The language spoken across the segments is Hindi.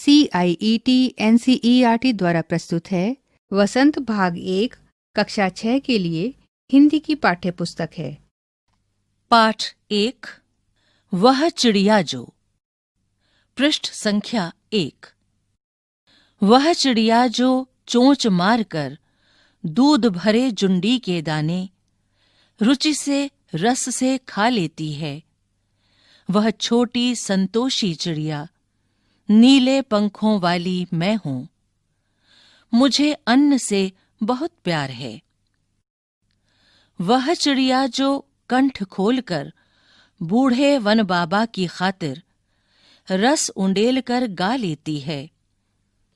CIET NCERT द्वारा प्रस्तुत है वसंत भाग 1 कक्षा 6 के लिए हिंदी की पाठ्य पुस्तक है। पाठ 1 वह चिड़िया जो। पृष्ठ संख्या 1। वह चिड़िया जो चोंच मारकर दूध भरे जुंडी के दाने रुचि से रस से खा लेती है, वह छोटी संतोषी चिड़िया नीले पंखों वाली मैं हूं। मुझे अन्न से बहुत प्यार है। वह चिड़िया जो कंठ खोलकर बूढ़े वन बाबा की खातिर रस उंडेल कर गा लेती है,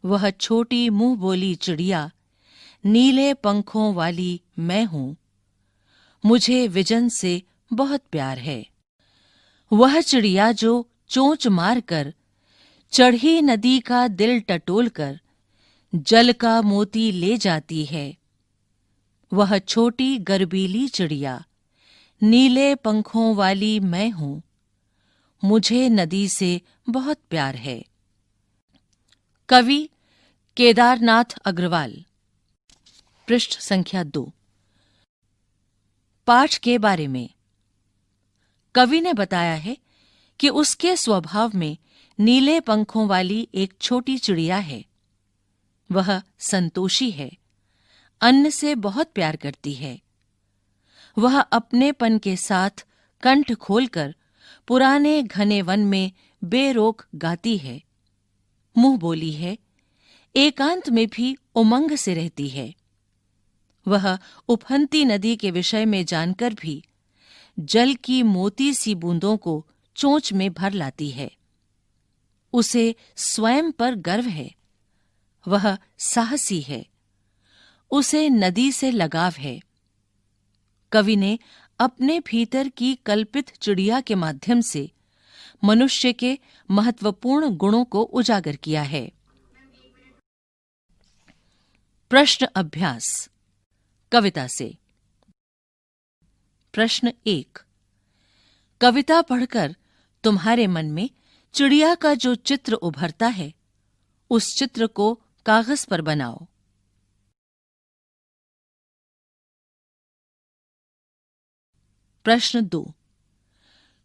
वह छोटी मुंह बोली चिड़िया नीले पंखों वाली मैं हूं। मुझे विजन से बहुत प्यार है। वह चिड़िया जो चोंच मारकर चढ़ी नदी का दिल टटोलकर जल का मोती ले जाती है, वह छोटी गर्बीली चिड़िया नीले पंखों वाली मैं हूं। मुझे नदी से बहुत प्यार है। कवि केदारनाथ अग्रवाल। पृष्ठ संख्या 2। पाठ के बारे में कवि ने बताया है कि उसके स्वभाव में नीले पंखों वाली एक छोटी चिड़िया है। वह संतोषी है, अन्न से बहुत प्यार करती है। वह अपनेपन के साथ कंठ खोलकर पुराने घने वन में बेरोक गाती है, मुंह बोली है, एकांत में भी उमंग से रहती है। वह उफनती नदी के विषय में जानकर भी जल की मोती सी बूंदों को चोंच में भर लाती है। उसे स्वयं पर गर्व है। वह साहसी है। उसे नदी से लगाव है। कवि ने अपने भीतर की कल्पित चिड़िया के माध्यम से मनुष्य के महत्वपूर्ण गुणों को उजागर किया है। प्रश्न अभ्यास कविता से। प्रश्न 1। कविता पढ़कर तुम्हारे मन में चिड़िया का जो चित्र उभरता है, उस चित्र को कागज पर बनाओ। प्रश्न 2।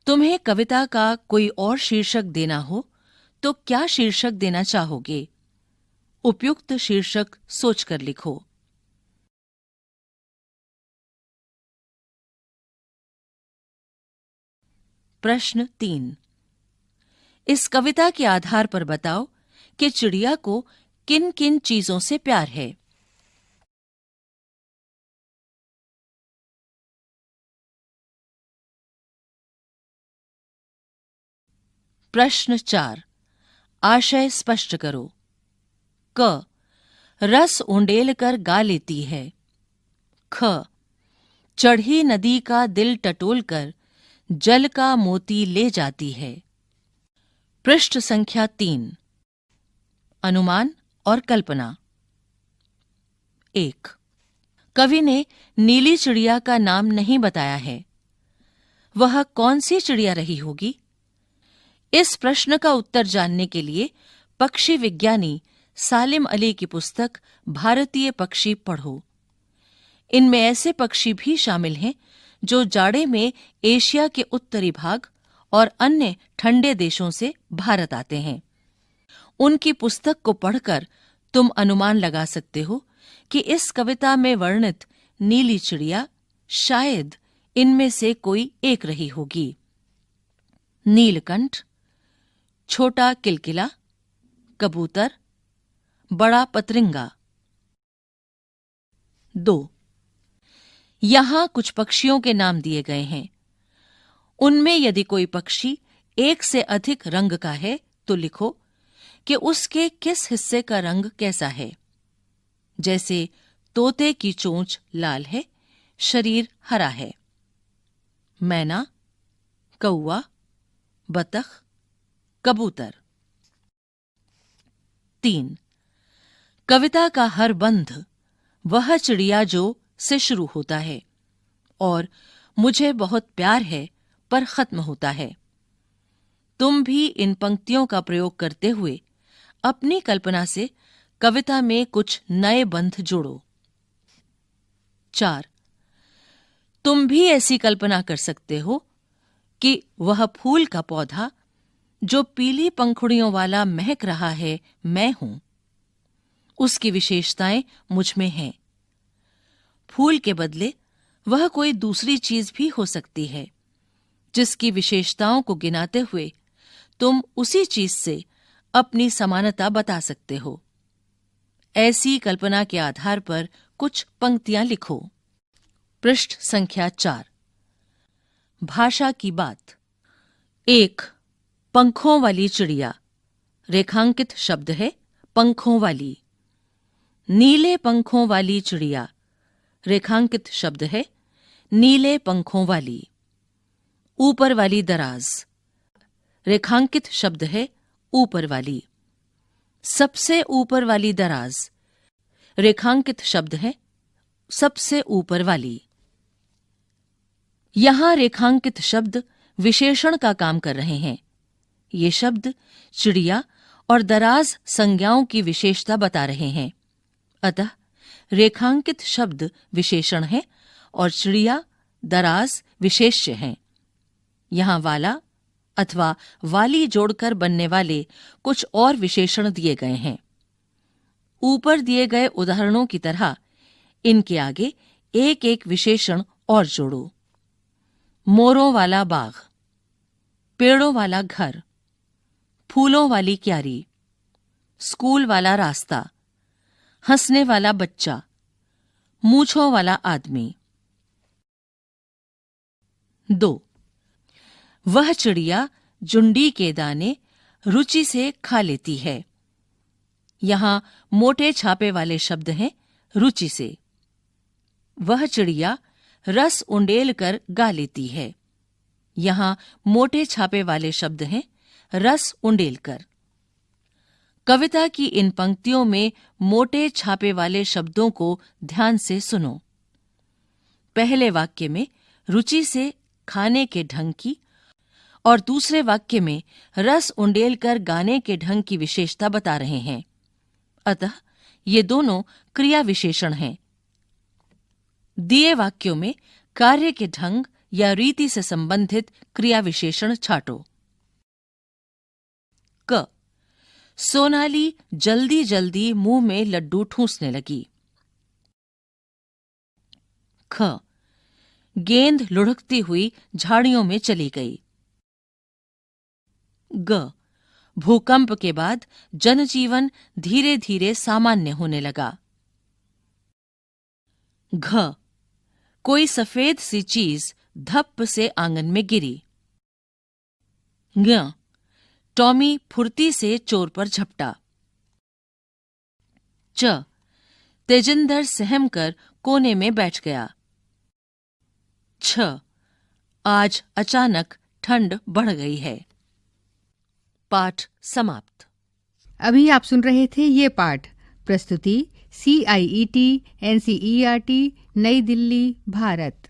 तुम्हें कविता का कोई और शीर्षक देना हो तो क्या शीर्षक देना चाहोगे? उपयुक्त शीर्षक सोचकर लिखो। प्रश्न 3। इस कविता के आधार पर बताओ कि चिड़िया को किन किन चीजों से प्यार है। प्रश्न 4। आशय स्पष्ट करो। क। रस उंडेल कर गा लेती है। ख। चढ़ी नदी का दिल टटोल कर जल का मोती ले जाती है। पृष्ठ संख्या 3। अनुमान और कल्पना। 1। कवि ने नीली चिड़िया का नाम नहीं बताया है। वह कौन सी चिड़िया रही होगी? इस प्रश्न का उत्तर जानने के लिए पक्षी विज्ञानी सालिम अली की पुस्तक भारतीय पक्षी पढ़ो। इनमें ऐसे पक्षी भी शामिल हैं जो जाड़े में एशिया के उत्तरी भाग और अन्य ठंडे देशों से भारत आते हैं। उनकी पुस्तक को पढ़कर तुम अनुमान लगा सकते हो कि इस कविता में वर्णित नीली चिड़िया शायद इनमें से कोई एक रही होगी। नीलकंठ, छोटा किलकिला, कबूतर, बड़ा पतरिंगा। 2। यहां कुछ पक्षियों के नाम दिए गए हैं। उनमें यदि कोई पक्षी एक से अधिक रंग का है तो लिखो कि उसके किस हिस्से का रंग कैसा है। जैसे तोते की चोंच लाल है, शरीर हरा है। मैना, कौवा, बतख, कबूतर। 3। कविता का हर बंध वह चिड़िया जो से शुरू होता है और मुझे बहुत प्यार है पर खत्म होता है। तुम भी इन पंक्तियों का प्रयोग करते हुए अपनी कल्पना से कविता में कुछ नए बंध जोड़ो। 4. तुम भी ऐसी कल्पना कर सकते हो कि वह फूल का पौधा जो पीली पंखुड़ियों वाला महक रहा है मैं हूं। उसकी विशेषताएं मुझ में हैं। फूल के बदले वह कोई दूसरी चीज भी हो सकती है, जिसकी विशेषताओं को गिनाते हुए तुम उसी चीज से अपनी समानता बता सकते हो। ऐसी कल्पना के आधार पर कुछ पंक्तियां लिखो। पृष्ठ संख्या 4। भाषा की बात। 1. पंखों वाली चिड़िया। रेखांकित शब्द है पंखों वाली। नीले पंखों वाली चिड़िया। रेखांकित शब्द है नीले पंखों वाली। ऊपर वाली दराज। रेखांकित शब्द है ऊपर वाली। सबसे ऊपर वाली दराज। रेखांकित शब्द है सबसे ऊपर वाली। यहां रेखांकित शब्द विशेषण का काम कर रहे हैं। ये शब्द चिड़िया और दराज संज्ञाओं की विशेषता बता रहे हैं। अतः रेखांकित शब्द विशेषण है और चिड़िया दराज विशेष्य हैं। यहां वाला अथवा वाली जोड़कर बनने वाले कुछ और विशेषण दिए गए हैं। ऊपर दिए गए उदाहरणों की तरह इनके आगे एक एक विशेषण और जोड़ो। मोरों वाला बाग, पेड़ों वाला घर, फूलों वाली क्यारी, स्कूल वाला रास्ता, हंसने वाला बच्चा, मूंछों वाला आदमी। 2. वह चिड़िया जुंडी के दाने रुचि से खा लेती है। यहां मोटे छापे वाले शब्द हैं रुचि से। वह चिड़िया रस उंडेल कर गा लेती है। यहां मोटे छापे वाले शब्द हैं रस उंडेल कर। कविता की इन पंक्तियों में मोटे छापे वाले शब्दों को ध्यान से सुनो। पहले वाक्य में रुचि से खाने के ढंग की और दूसरे वाक्य में रस उंडेल कर गाने के ढंग की विशेषता बता रहे हैं। अतः ये दोनों क्रिया विशेषण हैं। दिए वाक्यों में कार्य के ढंग या रीति से संबंधित क्रिया विशेषण छाटो। क. सोनाली जल्दी जल्दी मुंह में लड्डू ठूंसने लगी। ख. गेंद लुढ़कती हुई झाड़ियों में चली गई। ग. भूकंप के बाद जनजीवन धीरे धीरे सामान्य होने लगा। घ. कोई सफेद सी चीज धप्प से आंगन में गिरी। ङ. टॉमी फुर्ती से चोर पर झपटा। च. तेजिंदर सहम कर कोने में बैठ गया। छ. आज अचानक ठंड बढ़ गई है। पाठ समाप्त। अभी आप सुन रहे थे ये पाठ। प्रस्तुति CIET NCERT नई दिल्ली, भारत।